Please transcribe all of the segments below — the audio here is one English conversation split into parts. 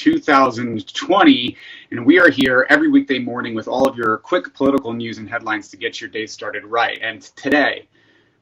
2020, and we are here every weekday morning with all of your quick political news and headlines to get your day started right. And today,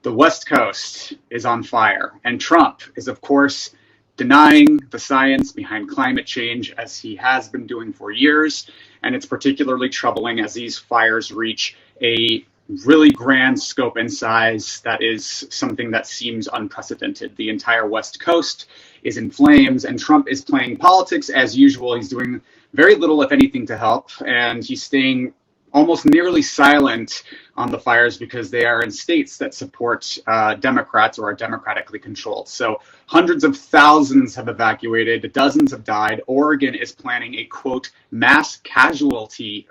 the West Coast is on fire, and Trump is, of course, denying the science behind climate change as he has been doing for years. And it's particularly troubling as these fires reach a really grand scope and size that is something that seems unprecedented. The entire West Coast is in flames, and Trump is playing politics as usual. He's doing very little, if anything, to help, and he's staying almost nearly silent on the fires because they are in states that support Democrats or are democratically controlled. So hundreds of thousands have evacuated, dozens have died. Oregon is planning a, quote, mass fatality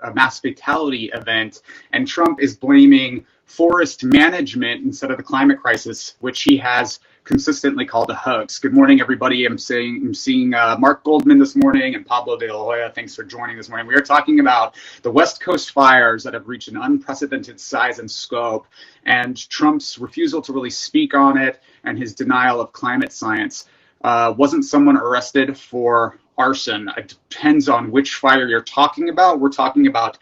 event, and Trump is blaming forest management instead of the climate crisis, which he has consistently called a hoax. Good morning, everybody. I'm seeing Mark Goldman this morning and Pablo de la Hoya. Thanks for joining this morning. We are talking about the West Coast fires that have reached an unprecedented size and scope, and Trump's refusal to really speak on it and his denial of climate science. Wasn't someone arrested for arson? It depends on which fire you're talking about. We're talking about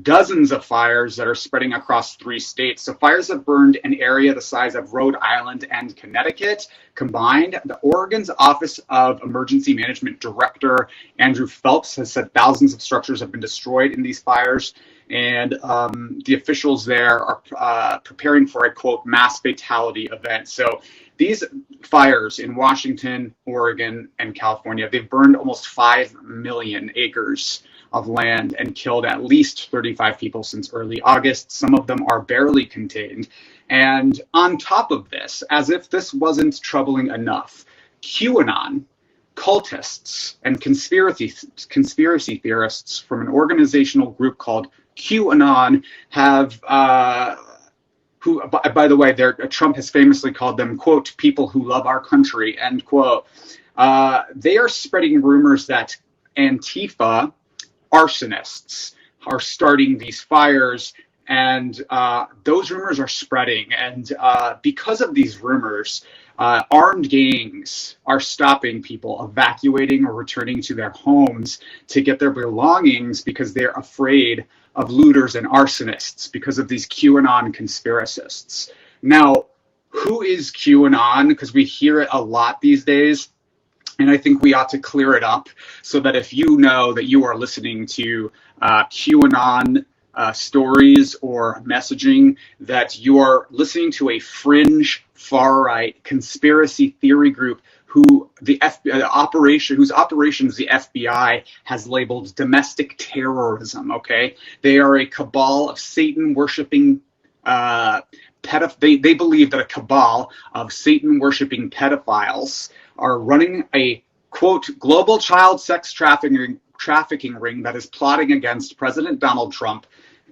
dozens of fires that are spreading across 3 states. So fires have burned an area the size of Rhode Island and Connecticut combined. The Oregon's Office of Emergency Management Director Andrew Phelps has said thousands of structures have been destroyed in these fires. And the officials there are preparing for a, quote, mass fatality event. So these fires in Washington, Oregon, and California, they've burned almost 5 million acres of land and killed at least 35 people since early August. Some of them are barely contained. And on top of this, as if this wasn't troubling enough, QAnon, cultists, and conspiracy theorists from an organizational group called QAnon have who, by the way, Trump has famously called them, quote, people who love our country, end quote. They are spreading rumors that Antifa arsonists are starting these fires, and those rumors are spreading. And because of these rumors, armed gangs are stopping people evacuating or returning to their homes to get their belongings because they're afraid of looters and arsonists because of these QAnon conspiracists. Now, who is QAnon? Because we hear it a lot these days, and I think we ought to clear it up so that if you know that you are listening to QAnon stories or messaging, that you are listening to a fringe far-right conspiracy theory group whose operations the FBI has labeled domestic terrorism. Okay, they are a cabal of Satan-worshiping they believe that a cabal of Satan-worshiping pedophiles are running a, quote, global child sex trafficking ring that is plotting against President Donald Trump.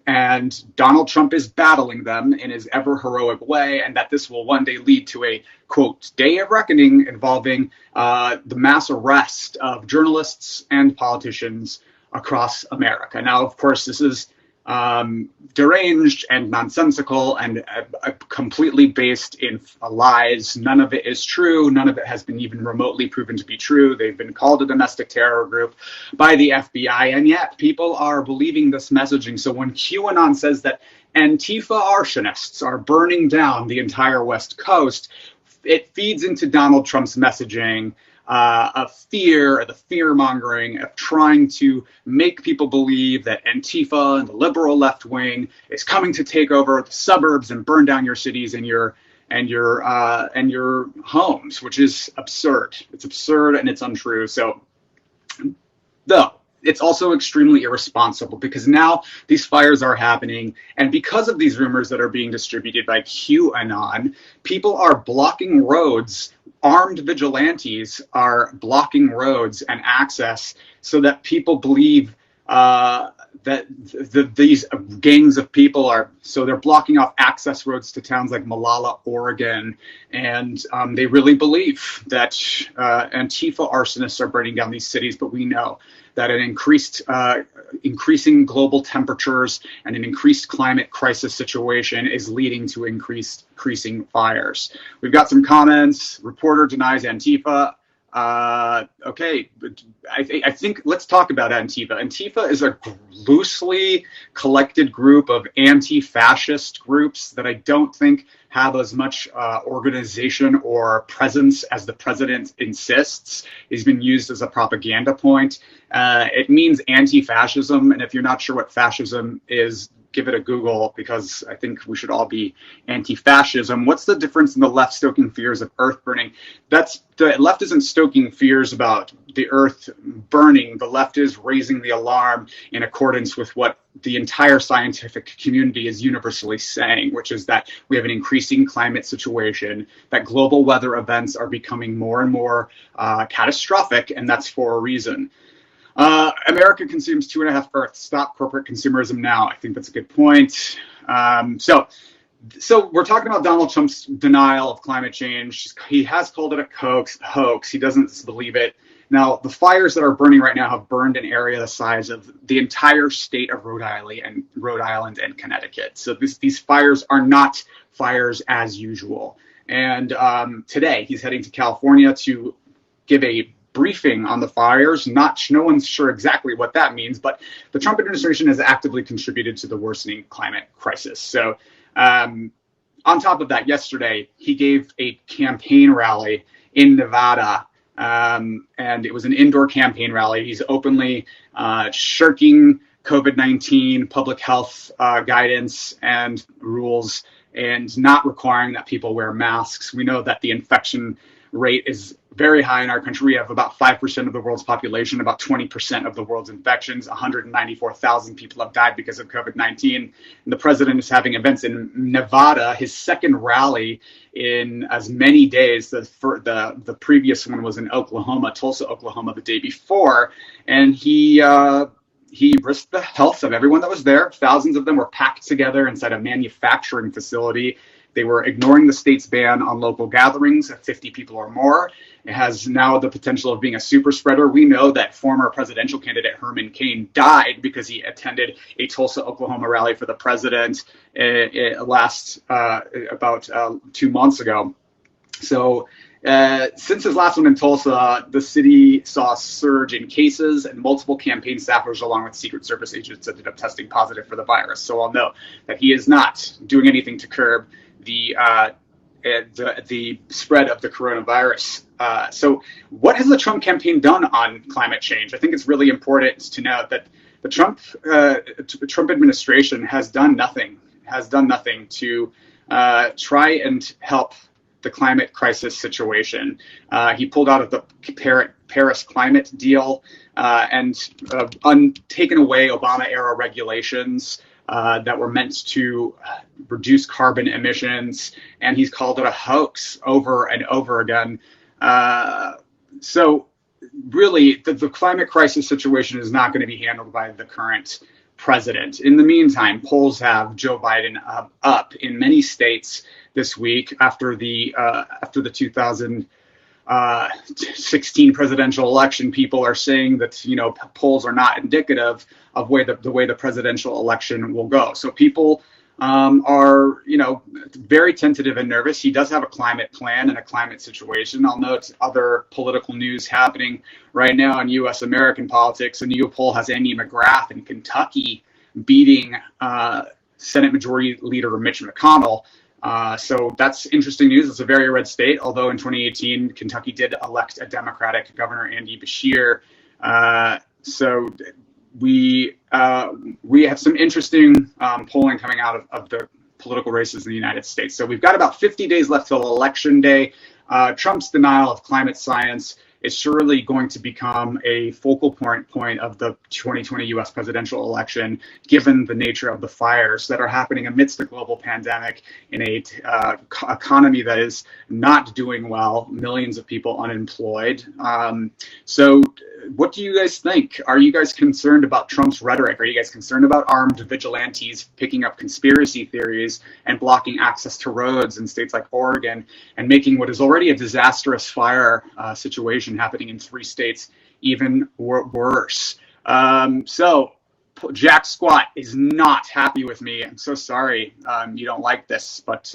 And Donald Trump is battling them in his ever heroic way, and that this will one day lead to a, quote, day of reckoning involving the mass arrest of journalists and politicians across America. Now, of course, this is deranged and nonsensical and completely based in lies. None of it is true. None of it has been even remotely proven to be true. They've been called a domestic terror group by the FBI, and yet people are believing this messaging. So when QAnon says that Antifa arsonists are burning down the entire West Coast, it feeds into Donald Trump's messaging of fear, the fear-mongering, of trying to make people believe that Antifa and the liberal left wing is coming to take over the suburbs and burn down your cities and your homes, which is absurd. It's absurd and it's untrue. So, though, it's also extremely irresponsible because now these fires are happening, and because of these rumors that are being distributed by QAnon, people are blocking roads. Armed vigilantes are blocking roads and access so that people believe that these gangs of people are, so they're blocking off access roads to towns like Molalla, Oregon, and they really believe that Antifa arsonists are burning down these cities, but we know that an increasing global temperatures and an increased climate crisis situation is leading to increasing fires. We've got some comments. Reporter denies Antifa Okay, but I think let's talk about Antifa. Antifa is a loosely collected group of anti-fascist groups that I don't think have as much organization or presence as the president insists. It's been used as a propaganda point. It means anti-fascism, and if you're not sure what fascism is, give it a Google, because I think we should all be anti-fascism. What's the difference in the left stoking fears of earth burning? The left isn't stoking fears about the earth burning. The left is raising the alarm in accordance with what the entire scientific community is universally saying, which is that we have an increasing climate situation, that global weather events are becoming more and more catastrophic, and that's for a reason. America consumes 2.5 Earths. Stop corporate consumerism now. I think that's a good point. So we're talking about Donald Trump's denial of climate change. He has called it a hoax. He doesn't believe it. Now, the fires that are burning right now have burned an area the size of the entire state of Rhode Island and Connecticut. So these fires are not fires as usual. And today he's heading to California to give a briefing on the fires. No one's sure exactly what that means, but the Trump administration has actively contributed to the worsening climate crisis. So on top of that, yesterday he gave a campaign rally in Nevada, and it was an indoor campaign rally. He's openly shirking COVID-19 public health guidance and rules and not requiring that people wear masks. We know that the infection rate is very high in our country. We have about 5% of the world's population, about 20% of the world's infections. 194,000 people have died because of COVID-19. And the president is having events in Nevada, his second rally in as many days. The previous one was in Oklahoma, Tulsa, Oklahoma, the day before. And he risked the health of everyone that was there. Thousands of them were packed together inside a manufacturing facility. They were ignoring the state's ban on local gatherings of 50 people or more. It has now the potential of being a super spreader. We know that former presidential candidate Herman Cain died because he attended a Tulsa, Oklahoma rally for the president about 2 months ago. So since his last one in Tulsa, the city saw a surge in cases, and multiple campaign staffers along with Secret Service agents ended up testing positive for the virus. So I'll note that he is not doing anything to curb the spread of the coronavirus. So what has the Trump campaign done on climate change? I think it's really important to note that the Trump administration has done nothing to try and help the climate crisis situation. He pulled out of the Paris climate deal and taken away Obama-era regulations that were meant to reduce carbon emissions, and he's called it a hoax over and over again. So really, the climate crisis situation is not going to be handled by the current president. In the meantime, polls have Joe Biden up in many states this week after the 2016 presidential election. People are saying that polls are not indicative of the way the presidential election will go. So people are very tentative and nervous. He does have a climate plan and a climate situation. I'll note other political news happening right now in U.S. American politics. A new poll has Amy McGrath in Kentucky beating Senate Majority Leader Mitch McConnell. So that's interesting news. It's a very red state, although in 2018, Kentucky did elect a Democratic governor, Andy Beshear. So we have some interesting polling coming out of the political races in the United States. So we've got about 50 days left till Election Day. Trump's denial of climate science is surely going to become a focal point of the 2020 U.S. presidential election, given the nature of the fires that are happening amidst a global pandemic in a economy that is not doing well, millions of people unemployed. So what do you guys think? Are you guys concerned about Trump's rhetoric? Are you guys concerned about armed vigilantes picking up conspiracy theories and blocking access to roads in states like Oregon and making what is already a disastrous fire situation happening in 3 states even worse? So Jack Squat is not happy with me. I'm so sorry you don't like this, but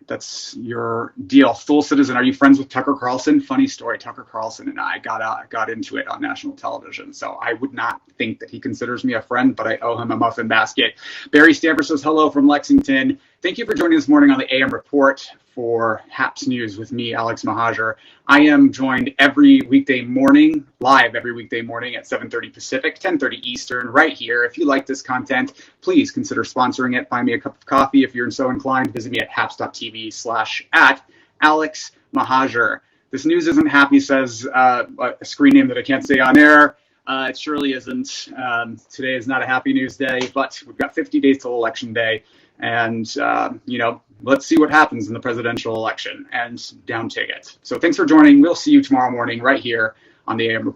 That's your deal. Full Citizen, are you friends with Tucker Carlson? Funny story, Tucker Carlson and I got into it on national television, so I would not think that he considers me a friend, but I owe him a muffin basket. Barry Stamper says hello from Lexington. Thank you for joining this morning on the AM Report for HAPS News with me, Alex Mahajer. I am joined every weekday morning, live every weekday morning at 7:30 Pacific, 10:30 Eastern, right here. If you like this content, please consider sponsoring it. Buy me a cup of coffee if you're so inclined. Visit me at haps.tv/@Alex Mahajer. This news isn't happy, says a screen name that I can't say on air. It surely isn't. Today is not a happy news day, but we've got 50 days till Election Day. And, let's see what happens in the presidential election and down ticket. So thanks for joining. We'll see you tomorrow morning right here on the AM Report.